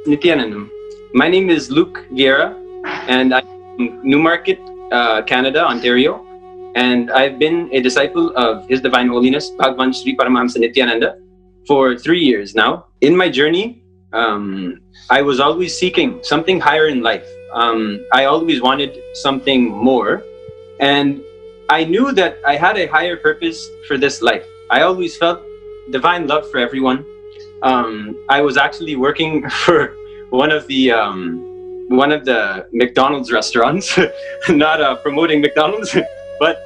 Nityanandam. My name is Luke Vereira, and I'm from Newmarket, Canada, Ontario. And I've been a disciple of His Divine Holiness, Bhagwan Sri Paramahamsa Nityananda, for 3 years now. In my journey, I was always seeking something higher in life. I always wanted something more. And I knew that I had a higher purpose for this life. I always felt divine love for everyone. I was actually working for one of the McDonald's restaurants, not promoting McDonald's, but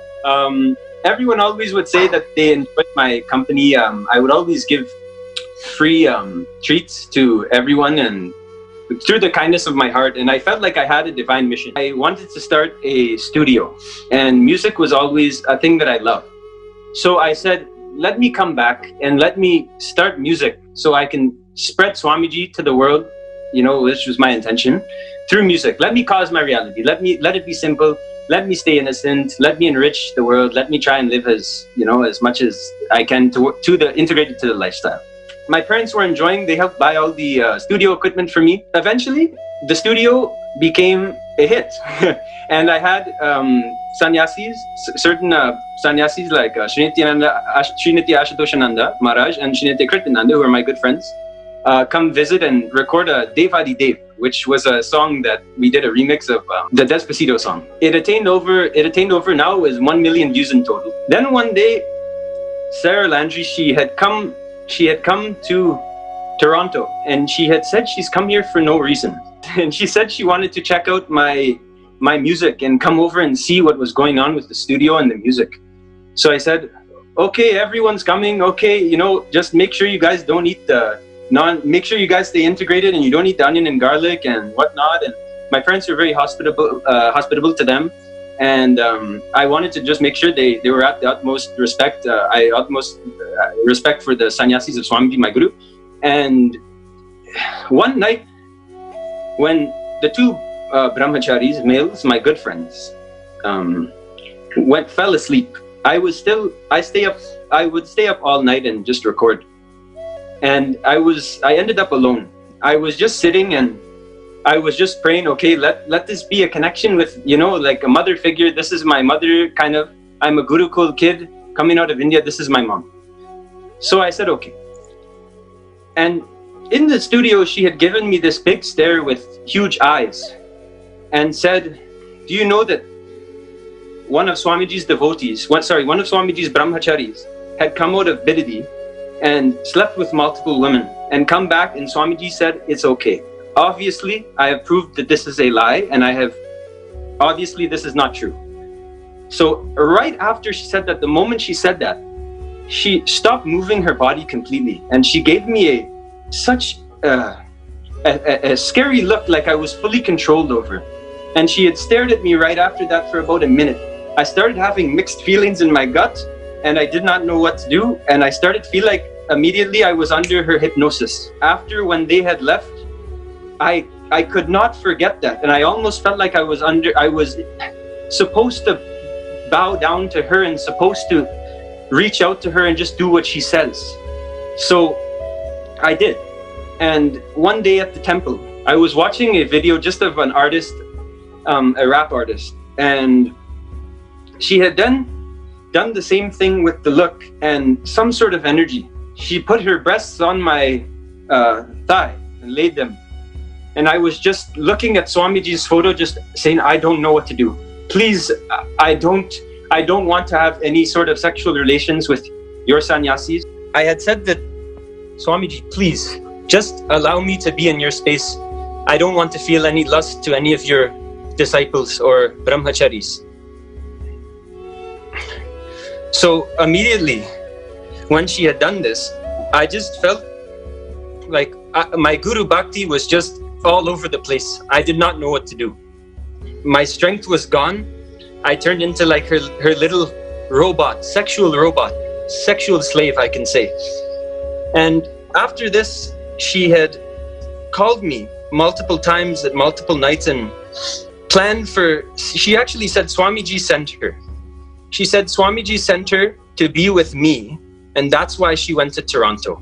everyone always would say that they enjoyed my company. I would always give free treats to everyone, and through the kindness of my heart, and I felt like I had a divine mission. I wanted to start a studio, and music was always a thing that I loved. So I said, let me come back and let me start music so I can spread Swamiji to the world, which was my intention, through music. Let me cause my reality. Let it be simple. Let me stay innocent. Let me enrich the world. Let me try and live as much as I can integrated to the lifestyle. My parents were enjoying. They helped buy all the studio equipment for me. Eventually, the studio became a hit. And I had sannyasis, certain sannyasis like Srinitya Ashutoshananda Maharaj and Srinitya Kritananda, who are my good friends, come visit and record a Dev Adi Dev, which was a song that we did a remix of the Despacito song. It attained over now is 1 million views in total. Then one day, Sarah Landry, she had come to Toronto, and she had said she's come here for no reason. And she said she wanted to check out my music and come over and see what was going on with the studio and the music. So I said, okay, everyone's coming. Okay, just make sure you guys don't eat make sure you guys stay integrated and you don't eat the onion and garlic and whatnot. And my parents were very hospitable to them. And I wanted to just make sure they were at the utmost respect. Utmost respect for the sannyasis of Swamiji, my guru. And one night, when the two brahmacharis, males, my good friends, fell asleep, I would stay up all night and just record. And I ended up alone. I was just sitting and I was just praying, okay, let this be a connection with, like a mother figure. This is my mother, kind of. I'm a Gurukul kid coming out of India. This is my mom. So I said, okay. And in the studio, she had given me this big stare with huge eyes and said, do you know that one of Swamiji's devotees, one of Swamiji's brahmacharis had come out of Bidadi and slept with multiple women and come back, and Swamiji said, it's okay. Obviously, I have proved that this is a lie, and obviously this is not true. So right after she said that, the moment she said that, she stopped moving her body completely, and she gave me such a scary look, like I was fully controlled over. And she had stared at me right after that for about a minute. I started having mixed feelings in my gut, and I did not know what to do, and I started to feel like immediately I was under her hypnosis. After, when they had left, I could not forget that, and I almost felt like I was supposed to bow down to her and supposed to reach out to her and just do what she says. So I did. And one day at the temple, I was watching a video just of an artist, a rap artist, and she had then done the same thing with the look and some sort of energy. She put her breasts on my thigh and laid them. And I was just looking at Swamiji's photo, just saying, I don't know what to do. Please, I don't want to have any sort of sexual relations with your sannyasis. I had said that, Swamiji, please, just allow me to be in your space. I don't want to feel any lust to any of your disciples or brahmacharis. So immediately, when she had done this, I just felt like my Guru Bhakti was just all over the place. I did not know what to do. My strength was gone. I turned into like her little robot, sexual slave, I can say. And after this, she had called me multiple times at multiple nights and planned for, she actually said Swamiji sent her. She said Swamiji sent her to be with me, and that's why she went to Toronto.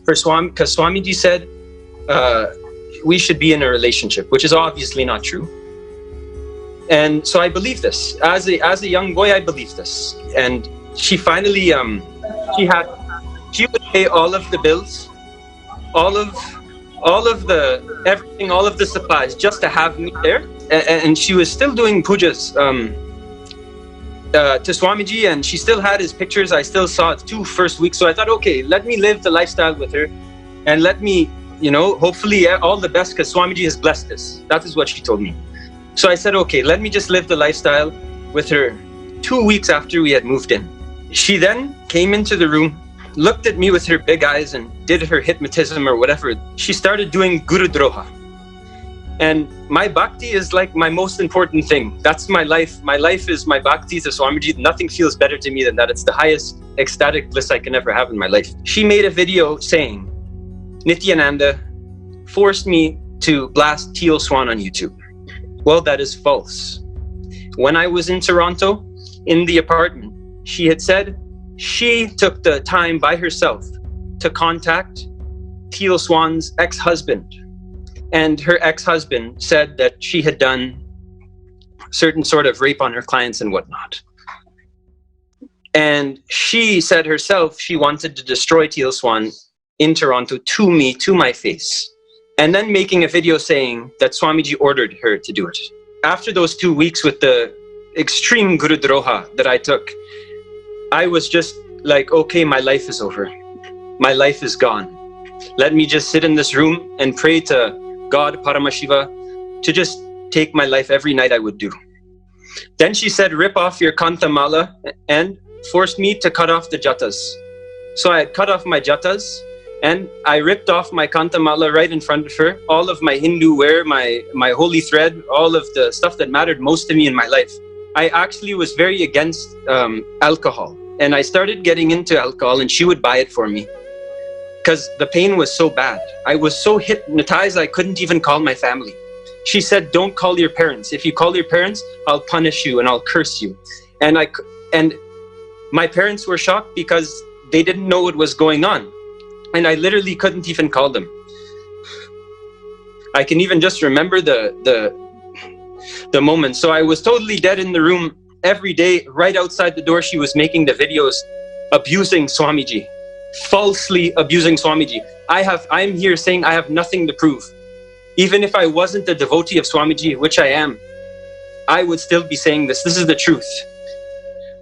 Because Swamiji said, we should be in a relationship, which is obviously not true. And so I believe this. As a young boy, I believed this. And she finally, she would pay all of the bills, all of the everything, all of the supplies, just to have me there. And she was still doing pujas to Swamiji, and she still had his pictures. I still saw it 2 first weeks. So I thought, okay, let me live the lifestyle with her, and let me, hopefully all the best, because Swamiji has blessed this. That is what she told me. So I said, okay, let me just live the lifestyle with her. 2 weeks after we had moved in, she then came into the room, looked at me with her big eyes, and did her hypnotism or whatever. She started doing Guru Droha. And my bhakti is like my most important thing. That's my life. My life is my bhakti to Swamiji. Nothing feels better to me than that. It's the highest ecstatic bliss I can ever have in my life. She made a video saying, Nityananda forced me to blast Teal Swan on YouTube. Well, that is false. When I was in Toronto, in the apartment, she had said she took the time by herself to contact Teal Swan's ex-husband. And her ex-husband said that she had done certain sort of rape on her clients and whatnot. And she said herself she wanted to destroy Teal Swan in Toronto to me, to my face. And then making a video saying that Swamiji ordered her to do it. After those 2 weeks with the extreme Guru Droha that I took, I was just like, okay, my life is over. My life is gone. Let me just sit in this room and pray to God, Paramashiva, to just take my life every night I would do. Then she said, rip off your Kanta Mala, and forced me to cut off the jatas. So I had cut off my jatas, and I ripped off my Kanta Mala right in front of her, all of my Hindu wear, my holy thread, all of the stuff that mattered most to me in my life. I actually was very against alcohol, and I started getting into alcohol, and she would buy it for me. Because the pain was so bad. I was so hypnotized, I couldn't even call my family. She said, don't call your parents. If you call your parents, I'll punish you and I'll curse you. And my parents were shocked because they didn't know what was going on. And I literally couldn't even call them. I can even just remember the moment. So I was totally dead in the room every day. Right outside the door, she was making the videos abusing Swamiji. Falsely abusing Swamiji. I'm here saying I have nothing to prove. Even if I wasn't a devotee of Swamiji, which I am, I would still be saying this. This is the truth.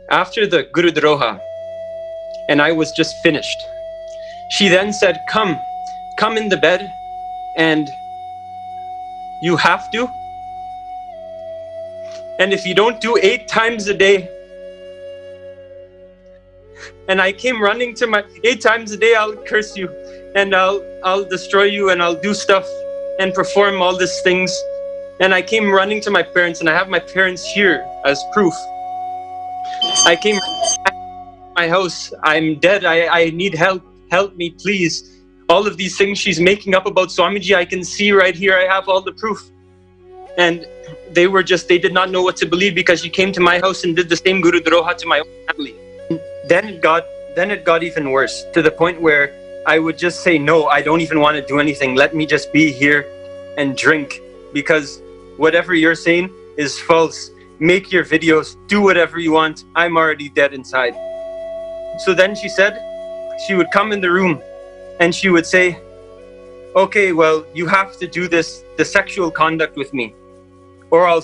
After the Guru Droha, and I was just finished, she then said, come in the bed, and you have to. And if you don't do 8 times a day, and I came running to my 8 times a day, I'll curse you, and I'll destroy you, and I'll do stuff and perform all these things. And I came running to my parents, and I have my parents here as proof. I came to my house. I'm dead. I need help. Help me, please. All of these things she's making up about Swamiji, I can see right here. I have all the proof. And they did not know what to believe, because she came to my house and did the same Guru Droha to my own family. Then it got even worse, to the point where I would just say, no, I don't even want to do anything. Let me just be here and drink, because whatever you're saying is false. Make your videos, do whatever you want. I'm already dead inside. So then she said, she would come in the room and she would say, okay, well, you have to do the sexual conduct with me, or I'll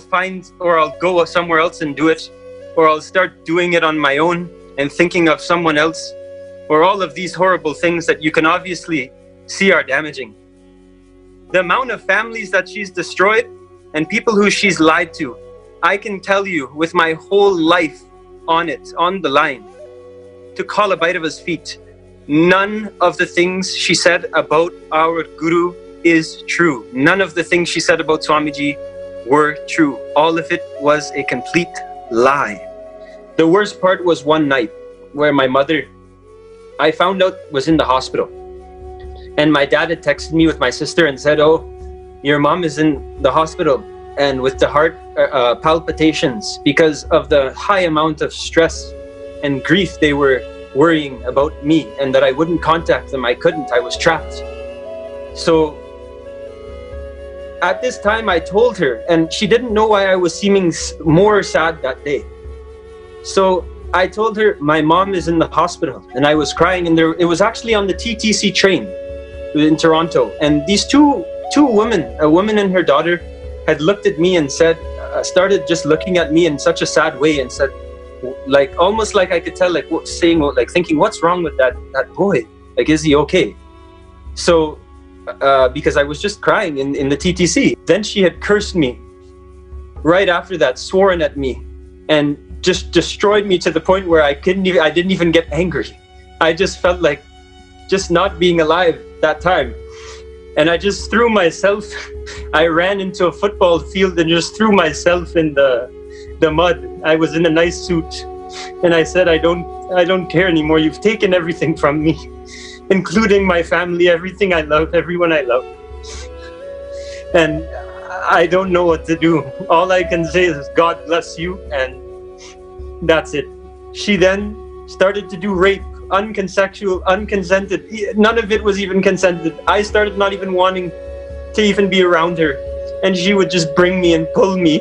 go somewhere else and do it, or I'll start doing it on my own and thinking of someone else, or all of these horrible things that you can obviously see are damaging. The amount of families that she's destroyed and people who she's lied to, I can tell you with my whole life on the line, to call a bite of his feet. None of the things she said about our Guru is true. None of the things she said about Swamiji were true. All of it was a complete lie. The worst part was one night where my mother, I found out, was in the hospital. And my dad had texted me with my sister and said, oh, your mom is in the hospital and with the heart palpitations because of the high amount of stress and grief they were worrying about me, and that I wouldn't contact them. I couldn't. I was trapped. So at this time, I told her, and she didn't know why I was seeming more sad that day. So I told her my mom is in the hospital, and I was crying. And it was actually on the TTC train in Toronto. And these two women, a woman and her daughter, had looked at me and said, started just looking at me in such a sad way, and said, like, almost like I could tell, like, thinking, what's wrong with that boy? Like, is he okay? So, because I was just crying in the TTC. Then she had cursed me right after that, sworn at me, and just destroyed me to the point where I didn't even get angry. I just felt like just not being alive that time. And I just threw myself, I ran into a football field and just threw myself in the mud. I was in a nice suit. And I said, I don't care anymore. You've taken everything from me, including my family, everything I love, everyone I love. And I don't know what to do. All I can say is God bless you, and that's it. She then started to do rape, unconsensual, unconsented. None of it was even consented. I started not even wanting to even be around her. And she would just bring me and pull me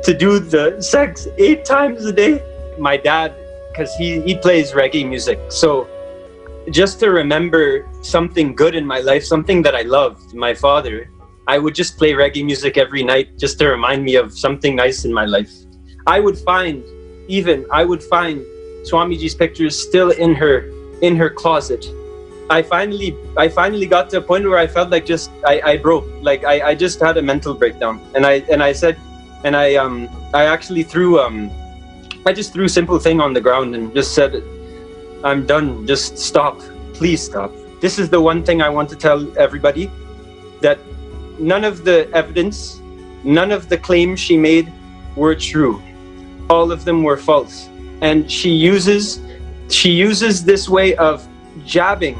to do the sex 8 times a day. My dad, because he plays reggae music. So just to remember something good in my life, something that I loved, my father, I would just play reggae music every night just to remind me of something nice in my life. I would find Swamiji's pictures still in her closet. I finally got to a point where I felt like I broke, like I just had a mental breakdown, and I said, and I actually threw I just threw a simple thing on the ground and just said, I'm done, just stop, please stop. This is the one thing I want to tell everybody, that none of the evidence, none of the claims she made were true. All of them were false. And she uses this way of jabbing,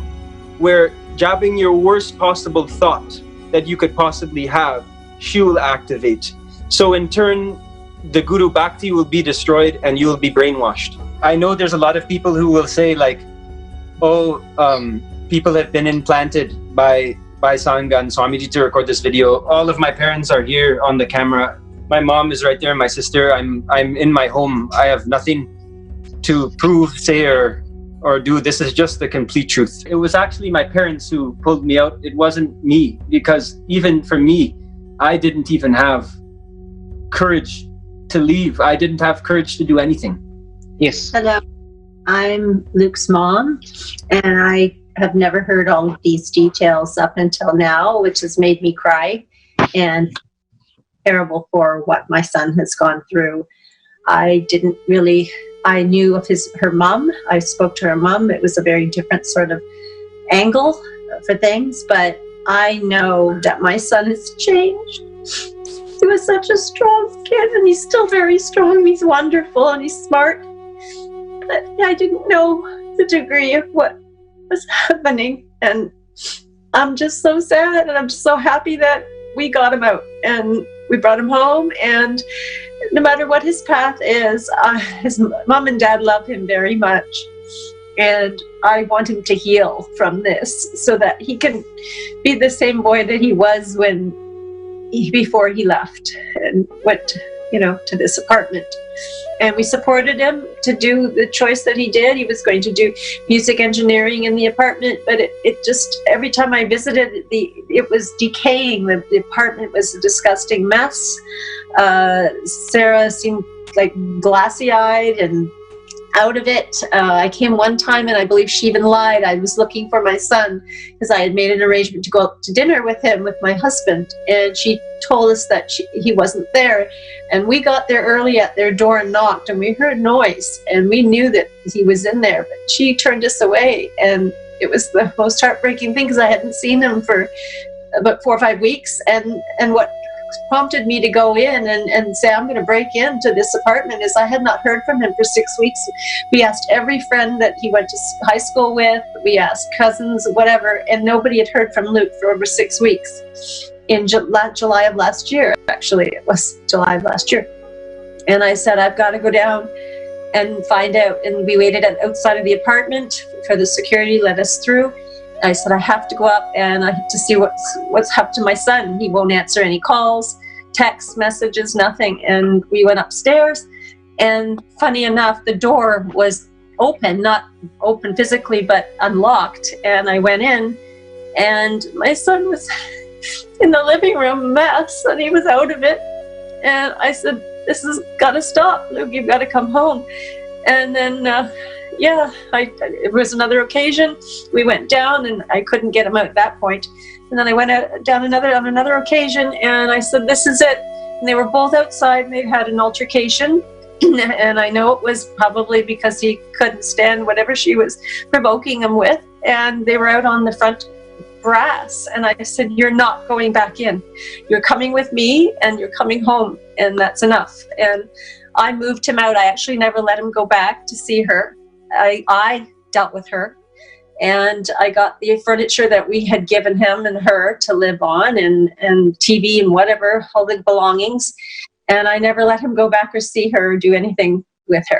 where jabbing your worst possible thought that you could possibly have, she will activate. So in turn, the Guru Bhakti will be destroyed and you will be brainwashed. I know there's a lot of people who will say, like, oh, people have been implanted by Sangha and Swamiji to record this video. All of my parents are here on the camera. My mom is right there, my sister. I'm in my home. I have nothing to prove, say, or do. This is just the complete truth. It was actually my parents who pulled me out. It wasn't me, because even for me, I didn't even have courage to leave. I didn't have courage to do anything. Yes. Hello, I'm Luke's mom, and I have never heard all of these details up until now, which has made me cry and terrible for what my son has gone through. I knew of her mom. I spoke to her mom. It was a very different sort of angle for things, but I know that my son has changed. He was such a strong kid, and he's still very strong. He's wonderful, and he's smart. But I didn't know the degree of what was happening, and I'm just so sad, and I'm just so happy that we got him out, and we brought him home. And no matter what his path is, his mom and dad love him very much, and I want him to heal from this so that he can be the same boy that he was before he left and went, to this apartment. And we supported him to do the choice that he did. He was going to do music engineering in the apartment, but it just, every time I visited, it was decaying. The apartment was a disgusting mess. Sarah seemed like glassy-eyed and out of it. I came one time, and I believe she even lied. I was looking for my son because I had made an arrangement to go out to dinner with him, with my husband, and she told us that he wasn't there. And we got there early at their door and knocked, and we heard noise, and we knew that he was in there, but she turned us away. And it was the most heartbreaking thing, because I hadn't seen him for about 4 or 5 weeks. And what prompted me to go in and say, I'm going to break into this apartment, is I had not heard from him for 6 weeks. We asked every friend that he went to high school with, we asked cousins, whatever, and nobody had heard from Luke for over 6 weeks. In July of last year, actually, it was July of last year. And I said, I've got to go down and find out. And we waited outside of the apartment for the security, let us through. I said, I have to go up and I have to see what's happened to my son. He won't answer any calls, text messages, nothing. And we went upstairs, and funny enough, the door was open, not open physically, but unlocked. And I went in, and my son was in the living room, a mess, and he was out of it. And I said, this has got to stop, Luke, you've got to come home. And then, it was another occasion. We went down, and I couldn't get him out at that point. And then I went down on another occasion, and I said, this is it. And they were both outside, and they'd had an altercation. And I know it was probably because he couldn't stand whatever she was provoking him with. And they were out on the front grass. And I said, you're not going back in. You're coming with me, and you're coming home. And that's enough. And I moved him out. I actually never let him go back to see her. I dealt with her. And I got the furniture that we had given him and her to live on, and TV and whatever, all the belongings. And I never let him go back or see her or do anything with her.